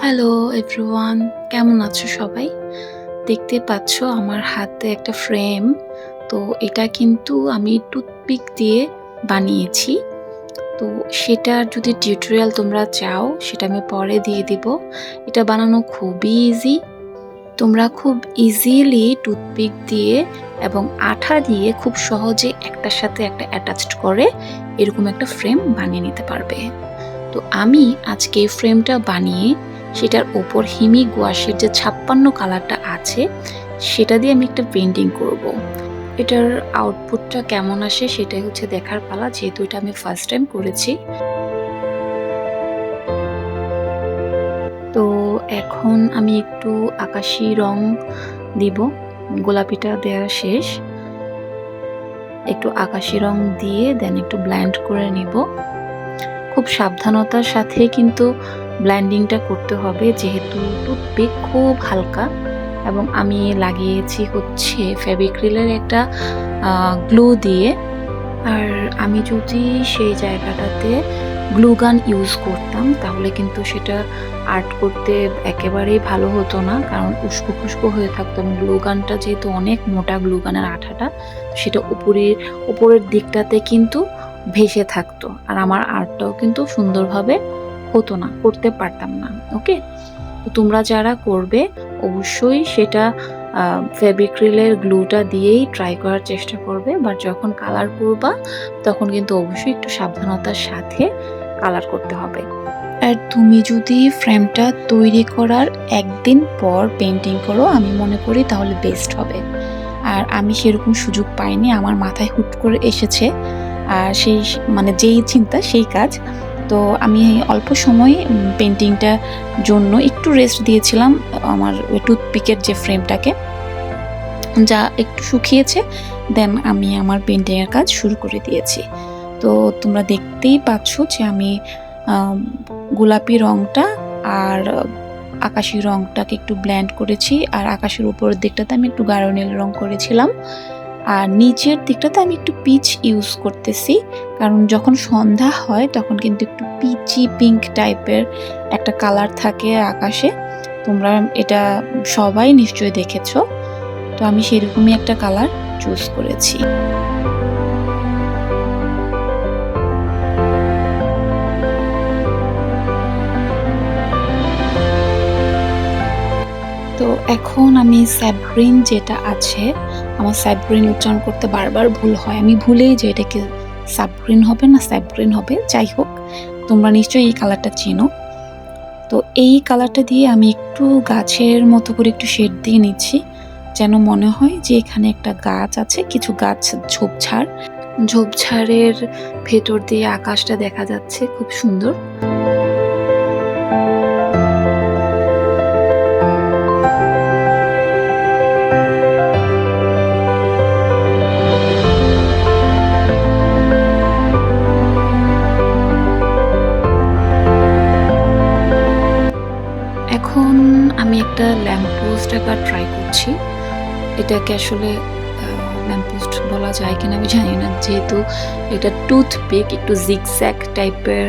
Hello everyone, কেমন আছো সবাই? দেখতে পাচ্ছ আমার হাতে একটা ফ্রেম। তো এটা কিন্তু আমি টুথপিক দিয়ে বানিয়েছি। তো সেটার যদি টিউটোরিয়াল তোমরা চাও সেটা আমি পরে দিয়ে দিব। এটা বানানো খুবই ইজি। তোমরা খুব ইজিলি টুথপিক দিয়ে এবং আঠা দিয়ে খুব সহজে একটার সাথে একটা অ্যাটাচড করে এরকম একটা ফ্রেম বানিয়ে নিতে পারবে। তো আমি আজকে এই ফ্রেমটা বানিয়ে সেটার ওপর হিমি গুয়াশের যে 56 কালারটা আছে সেটা দিয়ে আমি একটা পেন্টিং করব। এটার আউটপুটটা কেমন আসে সেটাই হচ্ছে দেখার পালা, যেহেতু এটা আমি ফার্স্ট টাইম করেছি। তো এখন আমি একটু আকাশি রং দিব। গোলাপিটা দেওয়া শেষ, একটু আকাশি রং দিয়ে দেন একটু ব্লেন্ড করে নিব। খুব সাবধানতার সাথে কিন্তু ব্লেন্ডিংটা করতে হবে, যেহেতু টুথপিক খুব হালকা এবং আমি লাগিয়েছি হচ্ছে ফেভিক্রিলের একটা গ্লু দিয়ে। আর আমি যদি সেই জায়গাটাতে গ্লু গান ইউজ করতাম তাহলে কিন্তু সেটা আর্ট করতে একেবারেই ভালো হতো না, কারণ উস্কো খুস্কো হয়ে থাকতো। আমি গ্লু গানটা যেহেতু অনেক মোটা, গ্লু গানের আঠাটা সেটা উপরের দিকটাতে কিন্তু ভেসে থাকতো, আর আমার আর্টটাও কিন্তু সুন্দরভাবে হতো না, করতে পারতাম না। ওকে, তো তোমরা যারা করবে অবশ্যই সেটা ফেভিক্রিলের গ্লুটা দিয়েই ট্রাই করার চেষ্টা করবে। বাট যখন কালার করবা তখন কিন্তু অবশ্যই একটু সাবধানতার সাথে কালার করতে হবে। আর তুমি যদি ফ্রেমটা তৈরি করার একদিন পর পেন্টিং করো আমি মনে করি তাহলে বেস্ট হবে। আর আমি সেরকম সুযোগ পাইনি, আমার মাথায় হুট করে এসেছে আর সেই মানে যেই চিন্তা সেই কাজ। তো আমি অল্প সময় পেন্টিংটার জন্য একটু রেস্ট দিয়েছিলাম আমার ওই টুথপিকের যে ফ্রেমটাকে, যা একটু শুকিয়েছে। দেন আমি আমার পেন্টিংয়ের কাজ শুরু করে দিয়েছি। তো তোমরা দেখতেই পাচ্ছ যে আমি গোলাপি রংটা আর আকাশি রংটাকে একটু ব্লেন্ড করেছি, আর আকাশের উপরের দিকটাতে আমি একটু গাঢ় নীল রং করেছিলাম, আর নিচের দিকটাতে আমি একটু পিচ ইউজ করতেছি, কারণ যখন সন্ধ্যা হয় তখন কিন্তু একটু পিচি পিঙ্ক টাইপের একটা কালার থাকে আকাশে। তোমরা এটা সবাই নিশ্চয়ই দেখেছো। তো আমি সেরকমই একটা কালার চুজ করেছি। তো এখন আমি স্যাপগ্রিন যেটা আছে, আমার স্যাপগ্রিন উচ্চারণ করতে বারবার ভুল হয়, আমি ভুলেই যে এটাকে সাবগ্রিন হবে না স্যাপগ্রিন হবে, যাই হোক তোমরা নিশ্চয়ই এই কালারটা চেনো। তো এই কালারটা দিয়ে আমি একটু গাছের মতো করে একটু শেড দিয়ে নিচ্ছি, যেন মনে হয় যে এখানে একটা গাছ আছে, কিছু গাছ ঝোপঝাড়ের ভেতর দিয়ে আকাশটা দেখা যাচ্ছে, খুব সুন্দর। এখন আমি একটা ল্যাম্পপোস্ট আঁকার ট্রাই করছি। এটাকে আসলে ল্যাম্পপোস্ট বলা যায় কিনা আমি জানি না, যেহেতু এটা টুথপিক একটু জিগজ্যাগ টাইপের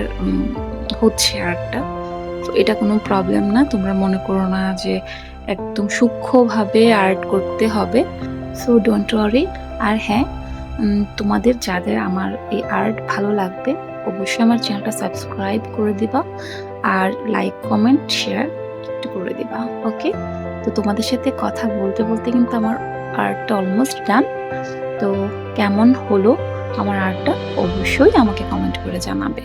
হচ্ছে আর্টটা। তো এটা কোনো প্রবলেম না, তোমরা মনে করো না যে একদম সূক্ষ্মভাবে আর্ট করতে হবে। So don't worry. আর হ্যাঁ, তোমাদের যাদের আমার এই আর্ট ভালো লাগবে অবশ্যই আমার চ্যানেলটা সাবস্ক্রাইব করে দিবা, আর লাইক কমেন্ট শেয়ার একটু করে দিবা। ওকে, তো তোমাদের সাথে কথা বলতে বলতে কিন্তু আমার আর্টটা অলমোস্ট ডান। তো কেমন হলো আমার আর্টটা অবশ্যই আমাকে কমেন্ট করে জানাবে।